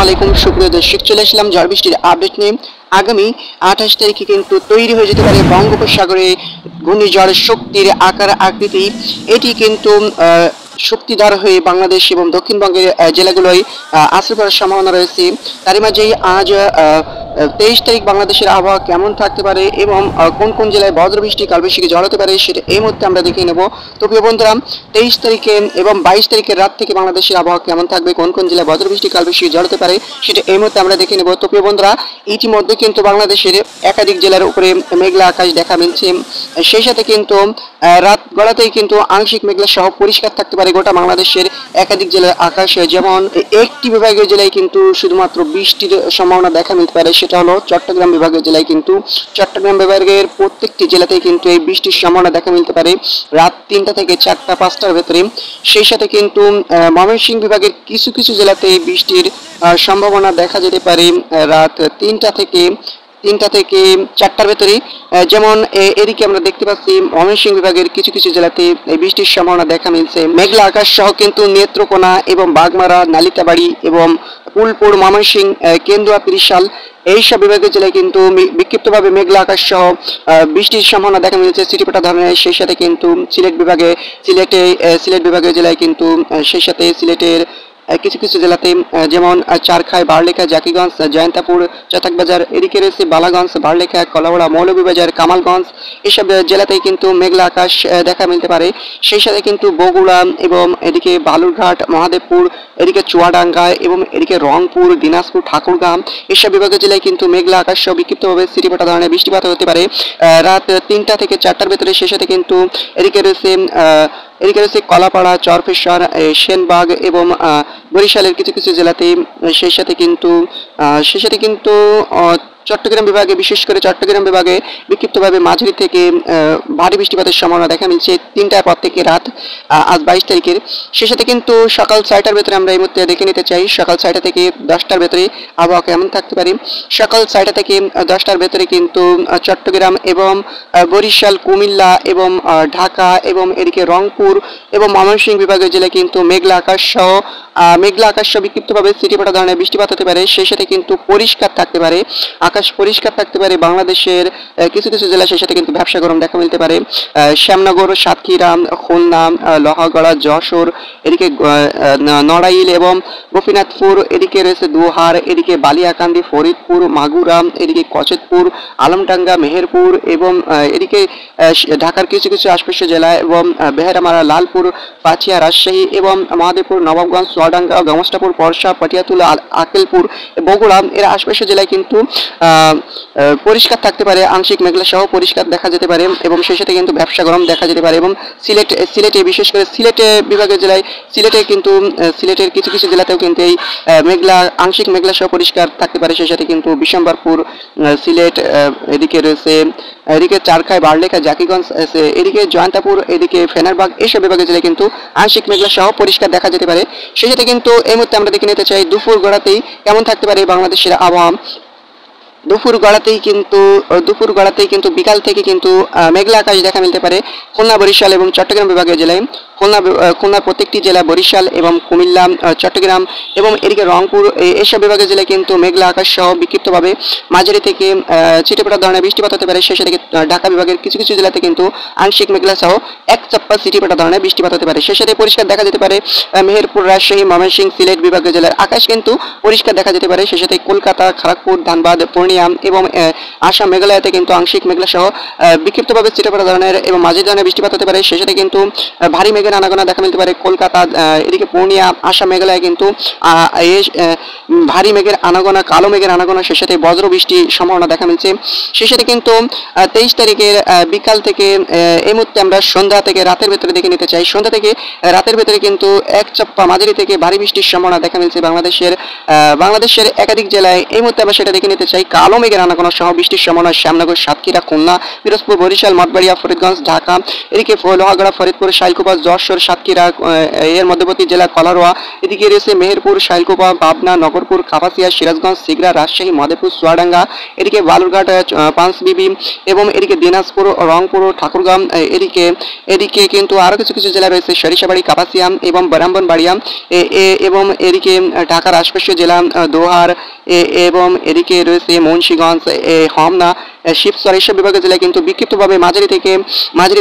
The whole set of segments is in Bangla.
আলাইকুম সুপ্রিয় দর্শক, চলে আসলাম ঝড় বৃষ্টির আপডেট নিয়ে। আগামী 28 তারিখে কিন্তু তৈরি হয়ে যেতে পারে বঙ্গোপসাগরে ঘূর্ণিঝড় শক্তির আকার আকৃতি। এটি কিন্তু শক্তিধর হয়ে বাংলাদেশ এবং দক্ষিণবঙ্গের জেলাগুলোয় আশ্রয় পড়ার সম্ভাবনা রয়েছে। তারই মাঝেই আজ 23 তারিখ বাংলাদেশের আবহাওয়া কেমন থাকতে পারে এবং কোন কোন জেলায় বজ্রবৃষ্টি কালবৈশাখী ঝড় হতে পারে সেটা এই মুহূর্তে আমরা দেখে নেব। তো প্রিয় বন্ধুরা, 23 তারিখে এবং 22 তারিখের রাত থেকে বাংলাদেশের আবহাওয়া কেমন থাকবে, কোন কোন জেলায় বজ্রবৃষ্টি কালবৈশাখী ঝড় হতে পারে সেটা এই মুহূর্তে আমরা দেখে নেব। তো প্রিয় বন্ধুরা, ইতিমধ্যে কিন্তু বাংলাদেশের একাধিক জেলার উপরে মেঘলা আকাশ দেখা মিলছে। সেই সাথে কিন্তু রাত গড়াতেই কিন্তু আংশিক মেঘলা সহ পরিষ্কার থাকতে পারে গোটা বাংলাদেশের একাধিক জেলার আকাশ। যেমন একটি বিভাগীয় জেলায় কিন্তু শুধুমাত্র বৃষ্টির সম্ভাবনা দেখা মিলতে পারে, সেটা হলো চট্টগ্রাম বিভাগীয় জেলায়। কিন্তু চট্টগ্রাম বিভাগের প্রত্যেকটি জেলাতেই কিন্তু এই বৃষ্টির সম্ভাবনা দেখা মিলতে পারে রাত 3টা থেকে 4টা 5টার ভেতরে। সেই সাথে কিন্তু ময়মনসিংহ বিভাগের কিছু কিছু জেলাতে বৃষ্টির সম্ভাবনা দেখা যেতে পারে রাত 3টা থেকে 4টার ভেতরে। যেমন এদিকে আমরা দেখতে পাচ্ছি ময়মনসিংহ বিভাগের কিছু কিছু জেলাতে বৃষ্টির সম্ভাবনা দেখা মিলছে। মেঘলা আকাশ সহ কিন্তু নেত্রকোনা এবং বাগমারা, নালিতাবাড়ি এবং ফুলপুর, ময়মনসিংহ, কেন্দুয়া, ত্রিশাল এইসব বিভাগের জেলায় কিন্তু বিক্ষিপ্তভাবে মেঘলা আকাশ সহ বৃষ্টির সম্ভাবনা দেখা মিলছে সিটিপেটা ধরনের। সেই সাথে কিন্তু সিলেট বিভাগের জেলায় কিন্তু সেই সাথে সিলেটের কিছু কিছু জেলাতে যেমন চারখাই, বারলেখা, জাকিগঞ্জ, জয়ন্তাপুর, চাতাকবাজার, এদিকে রয়েছে বালাগঞ্জ, বারলেখা, কলাউড়া, মৌলভীবাজার, কামালগঞ্জ, এসব জেলাতেই কিন্তু মেঘলা আকাশ দেখা মিলতে পারে। সেই সাথে কিন্তু বগুড়া এবং এদিকে বালুরঘাট, মহাদেবপুর, এদিকে চুয়াডাঙ্গা এবং এদিকে রংপুর, দিনাজপুর, ঠাকুরগাঁও এসব বিভাগের জেলায় কিন্তু মেঘলা আকাশ সহ বিক্ষিপ্তভাবে সিটিপেটা ধরনের বৃষ্টিপাত হতে পারে রাত 3টা থেকে 4টার ভেতরে। সেই সাথে কিন্তু এদিকে রয়েছে কলাপাড়া, চরফেশ্বর, সেনবাগ এবং বরিশালের কিছু কিছু জেলাতে। সেই সাথে কিন্তু চট্টগ্রাম বিভাগে, বিশেষ করে চট্টগ্রাম বিভাগে বিক্ষিপ্তভাবে মাঝারি থেকে ভারী বৃষ্টিপাতের সম্ভাবনা দেখা মিলছে 3টার পর থেকে রাত আজ 22 তারিখের। সেই সাথে কিন্তু সকাল 6টার ভেতরে আমরা এই মুহূর্তে দেখে নিতে চাই সকাল 6টা থেকে 10টার ভেতরে আবহাওয়া কেমন থাকতে পারে। সকাল 6টা থেকে 10টার ভেতরে কিন্তু চট্টগ্রাম এবং বরিশাল, কুমিল্লা এবং ঢাকা এবং এদিকে রংপুর এবং ময়মনসিংহ বিভাগের জেলায় কিন্তু মেঘলা আকাশ সহ বিক্ষিপ্তভাবে সিটিপেটা ধরনের বৃষ্টিপাত হতে পারে। সেই সাথে কিন্তু পরিষ্কার থাকতে পারে, আকাশ পরিষ্কার থাকতে পারে বাংলাদেশের কিছু কিছু জেলা। সেই সাথে কিন্তু ব্যবসা গরম দেখা মিলতে পারে শ্যামনগর, সাতক্ষীরা, খুলনা, লোহাগড়া, যশোর, এদিকে নড়াইল এবং গোপীনাথপুর, এদিকে রয়েছে দোহার, এদিকে বালিয়াকান্দি, ফরিদপুর, মাগুরা, এদিকে কচেতপুর, আলমডাঙ্গা, মেহেরপুর এবং এদিকে ঢাকার কিছু কিছু আশপাশের জেলা এবং বেহেরামারা, লালপুর, পাচিয়া, রাজশাহী এবং মহাদেবপুর, নবাবগঞ্জ, চুয়াডাঙ্গা, গমস্তাপুর, পরশা, পাটিয়াতুলা, আকেলপুর, বগুড়া এর আশপাশের জেলায় কিন্তু পরিষ্কার থাকতে পারে, আংশিক মেঘলা সহ পরিষ্কার দেখা যেতে পারে এবং সেই সাথে কিন্তু ব্যবসা গরম দেখা যেতে পারে। এবং সিলেটে বিশেষ করে সিলেটে বিভাগের জেলায় সিলেটের কিছু কিছু জেলাতেও কিন্তু এই আংশিক মেঘলা সহ পরিষ্কার থাকতে পারে। সেই সাথে কিন্তু বিশম্বরপুর, সিলেট, এদিকে চারখাই, বারলেখা, জাকিগঞ্জ, এদিকে জয়ন্তাপুর, এদিকে ফেনারবাগ এসব বিভাগের জেলায় কিন্তু আংশিক মেঘলা সহ পরিষ্কার দেখা যেতে পারে। সেই সাথে কিন্তু এই মুহূর্তে আমরা দেখে নিতে চাই দুপুর গড়াতেই কেমন থাকতে পারে বাংলাদেশের আবহাওয়া। দুপুর গড়াতেই কিন্তু বিকাল থেকে কিন্তু মেঘলা আকাশ দেখা মিলতে পারে খুলনা, বরিশাল এবং চট্টগ্রাম বিভাগীয় জেলায়। খুলনার প্রত্যেকটি জেলা, বরিশাল এবং কুমিল্লা, চট্টগ্রাম এবং এদিকে রংপুর এসব বিভাগের জেলায় কিন্তু মেঘলা আকাশ সহ বিক্ষিপ্তভাবে মাঝারি থেকে ছিটেফোঁটা ধরনের বৃষ্টিপাত হতে পারে। সেই সাথে ঢাকা বিভাগের কিছু কিছু জেলাতে কিন্তু আংশিক মেঘলা সহ এক চাপ্পা ছিটেফোঁটা ধরনের বৃষ্টিপাত হতে পারে। সেই সাথে পরিষ্কার দেখা যেতে পারে মেহেরপুর, রাজশাহী, ময়মনসিংহ, সিলেট বিভাগীয় জেলার আকাশ কিন্তু পরিষ্কার দেখা যেতে পারে। সেই সাথে কলকাতা, খড়গপুর, ধানবাদ, পূর্ণিয়া এবং আসাম, মেঘালয়তে কিন্তু আংশিক মেঘলা সহ বিক্ষিপ্তভাবে ছিটেফোঁটা ধরনের এবং মাঝারি ধরনের বৃষ্টিপাত হতে পারে। সেই সাথে কিন্তু ভারী মেঘের আনাগোনা দেখা মিলতে পারে কলকাতা, এদিকে পূর্ণিয়া, আসাম, মেঘালয় কিন্তু ভারী মেঘের আনাগোনা, কালো মেঘের আনাগোনা, সেই সাথে বজ্র বৃষ্টির সম্ভাবনা দেখা মিলছে। সেই সাথে কিন্তু 23 তারিখের বিকাল থেকে এই মুহূর্তে আমরা সন্ধ্যা থেকে রাতের ভেতরে দেখে নিতে চাই। সন্ধ্যা থেকে রাতের ভেতরে কিন্তু এক চাপ্পা মাঝারি থেকে ভারী বৃষ্টির সম্ভাবনা দেখা মিলছে বাংলাদেশের একাধিক জেলায়। এই মুহূর্তে আমরা সেটা দেখে নিতে চাই। কালো মেঘের আনাগোনা সহ বৃষ্টির সম্ভাবনা শ্যামনগর, সাতক্ষীরা, খুলনা, পিরোজপুর, বরিশাল, মঠবাড়িয়া, ফরিদগঞ্জ, ঢাকা, এদিকে লোহাগড়া, ফরিদপুর, শাইলকুপা, যশোর, যশোর, সাতক্ষীরা, এর মধ্যবর্তী জেলা কলারোয়া, এদিকে রয়েছে মেহেরপুর, শাইলকুপা, পাবনা, নগরপুর, কাপাসিয়া, সিরাজগঞ্জ, সিগড়া, রাজশাহী, মাদারীপুর, চুয়াডাঙ্গা, এদিকে বালুরঘাট, পাঁচবিবি এবং এদিকে দিনাজপুর, রংপুর, ঠাকুরগাঁও, এদিকে এদিকে কিন্তু আরও কিছু কিছু জেলা রয়েছে, সরিষাবাড়ি, কাপাসিয়া এবং ব্রাহ্মণবাড়িয়া, এবং এদিকে ঢাকার আশপাশের জেলা দোহার, এবং এদিকে রয়েছে মুন্সিগঞ্জ, হোমনা, শিবচর, এইসব বিভাগের জেলায় কিন্তু বিক্ষিপ্তভাবে মাঝারি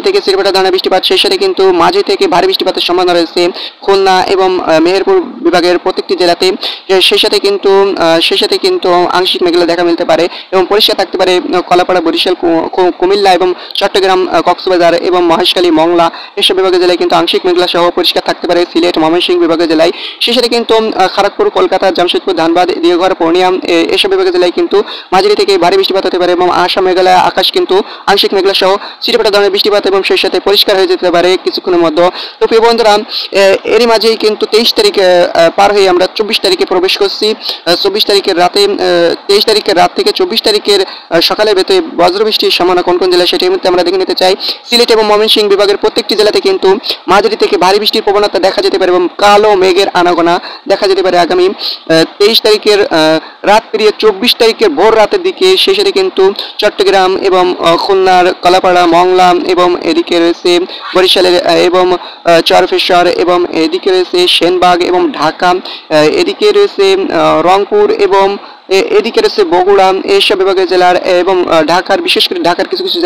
থেকে ছিটেফোঁটা ধরনের বৃষ্টিপাত, সেই সাথে কিন্তু মাঝারি থেকে ভারী বৃষ্টিপাতের সম্ভাবনা রয়েছে খুলনা এবং মেহেরপুর বিভাগের প্রত্যেকটি জেলাতে। সেই সাথে কিন্তু আংশিক মেঘলা দেখা মিলতে পারে এবং পরিষ্কার থাকতে পারে কলাপাড়া, বরিশাল, কুমিল্লা এবং চট্টগ্রাম, কক্সবাজার এবং মহেশখালী, মংলা, এসব বিভাগের জেলায় কিন্তু আংশিক মেঘলা সহ পরিষ্কার থাকতে পারে সিলেট, ময়মনসিংহ বিভাগের জেলায়। সেই সাথে কিন্তু খড়গপুর, কলকাতা, জামশেদপুর, ধানবাদ, দেওঘর, পূর্ণিয়া, এসব বিভাগের জেলায় কিন্তু মাঝারি থেকে ভারী বৃষ্টিপাত হতে পারে এবং আসাম, মেঘালয় আকাশ কিন্তু আংশিক মেঘলা সহ ছিটেফোঁটা ধরনের বৃষ্টিপাত এবং সেই সাথে পরিষ্কার হয়ে যেতে পারে কিছুক্ষণের মধ্যে। তো প্রিয় বন্ধুরা, এরই মাঝেই কিন্তু 23 তারিখ পার হয়ে আমরা 24 তারিখে প্রবেশ করছি। 24 তারিখের রাতে 23 তারিখের রাত থেকে 24 তারিখের সকালের ভেতরে বজ্রবৃষ্টির সম্ভাবনা কোন কোন জেলায় সেটা এই মুহূর্তে আমরা দেখে নিতে চাই। সিলেট এবং ময়মনসিংহ বিভাগের প্রত্যেকটি জেলাতে কিন্তু মাঝারি থেকে ভারী বৃষ্টির প্রবণতা দেখা যেতে পারে এবং কালো মেঘের আনাগোনা দেখা যেতে পারে আগামী 23 তারিখের রাত পেরিয়ে 24 তারিখের ভোর রাতের দিকে। সেই সাথে কিন্তু চট্টগ্রাম এবং খুলনার কলাপাড়া, মংলা এবং এদিকে রয়েছে বরিশালের এবং চরফেশ্বর এবং এদিকে রয়েছে সেনবাগ এবং ঢাকা, এদিকে রয়েছে রংপুর এবং এদিকে রয়েছে বগুড়া, এইসব বিভাগের জেলার এবং ঢাকার, বিশেষ করে ঢাকার কিছু কিছু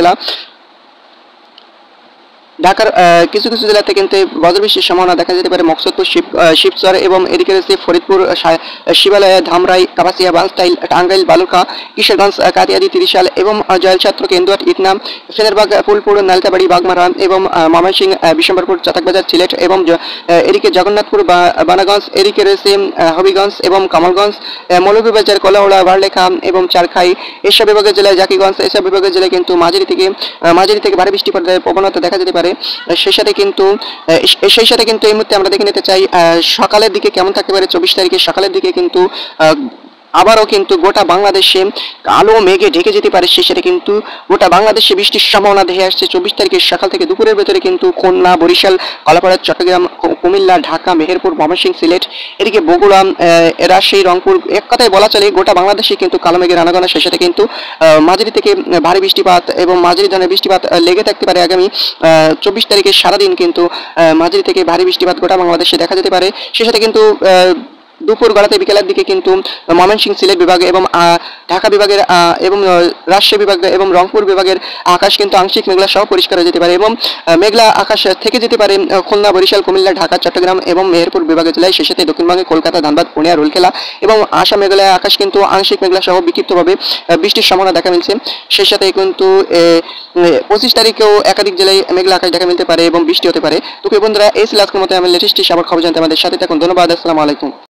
জেলাতে কিন্তু বজ্রবৃষ্টির সম্ভাবনা দেখা যেতে পারে মকসুদপুর, শিবচর এবং এদিকে রয়েছে ফরিদপুর, শিবালয়, ধামরাই, কাপাসিয়া, বালস্টাইল, টাঙ্গাইল, বালুকা, কিশোরগঞ্জ, কাতিয়াদি, ত্রিশাল এবং জয়লছত্র, কেন্দুয়াট, ইটনাম, ফেদেরবাগ, ফুলপুর, নালিতাবাড়ি, বাগমারা এবং ময়মনসিংহ, বিশম্বরপুর, চাতকবাজার, সিলেট এবং এদিকে জগন্নাথপুর, বানাগঞ্জ, এদিকে রয়েছে হবিগঞ্জ এবং কামালগঞ্জ, মৌলভীবাজার, কলাউড়া, বারলেখা এবং চারখাই, এসব বিভাগের জেলায় জাকিগঞ্জ, এসব বিভাগের জেলায় কিন্তু মাঝারি থেকে ভারী বৃষ্টিপাতের প্রবণতা দেখা যেতে পারে। সেই সাথে কিন্তু এই মুহূর্তে আমরা দেখে নিতে চাই সকালের দিকে কেমন থাকতে পারে। 24 তারিখের সকালের দিকে কিন্তু আবারও কিন্তু গোটা বাংলাদেশে কালো মেঘে ঢেকে যেতে পারে। সেই সাথে কিন্তু গোটা বাংলাদেশে বৃষ্টির সম্ভাবনা দেখে আসছে 24 তারিখের সকাল থেকে দুপুরের ভেতরে কিন্তু খুলনা, বরিশাল, কলাপাড়া, চট্টগ্রাম, কুমিল্লা, ঢাকা, মেহেরপুর, ময়মনসিংহ, সিলেট, এদিকে বগুড়া, রাজশাহী, রংপুর, এক কথায় বলা চলে গোটা বাংলাদেশে কিন্তু কালো মেঘের আনাগোনা। সেই সাথে কিন্তু মাঝারি থেকে ভারী বৃষ্টিপাত এবং মাঝারি ধরনের বৃষ্টিপাত লেগে থাকতে পারে আগামী 24 তারিখের সারাদিন কিন্তু মাঝারি থেকে ভারী বৃষ্টিপাত গোটা বাংলাদেশে দেখা যেতে পারে। সেই সাথে কিন্তু দুপুর গড়াতে বিকেলের দিকে কিন্তু ময়মনসিংহ, সিলেট বিভাগে এবং ঢাকা বিভাগের এবং রাজশাহী বিভাগ এবং রংপুর বিভাগের আকাশ কিন্তু আংশিক মেঘলা সহ পরিষ্কার হয়ে যেতে পারে এবং মেঘলা আকাশ থেকে যেতে পারে খুলনা, বরিশাল, কুমিল্লা, ঢাকা, চট্টগ্রাম এবং মেহেরপুর বিভাগের জেলায়। সেই সাথে দক্ষিণবঙ্গে কলকাতা, ধানবাদ, পূর্ণিয়া, রুলকেলা এবং আসাম, মেঘালয় আকাশ কিন্তু আংশিক মেঘলা সহ বিক্ষিপ্তভাবে বৃষ্টির সম্ভাবনা দেখা মিলছে। সেই সাথে কিন্তু 25 তারিখেও একাধিক জেলায় মেঘলা আকাশ দেখা মিলতে পারে এবং বৃষ্টি হতে পারে। তো বন্ধুরা, এই ছিল আজকের মতো আমার লেটেস্ট আবার খবর জানতে আমাদের সাথে থাকুন। ধন্যবাদ। আসসালামু আলাইকুম।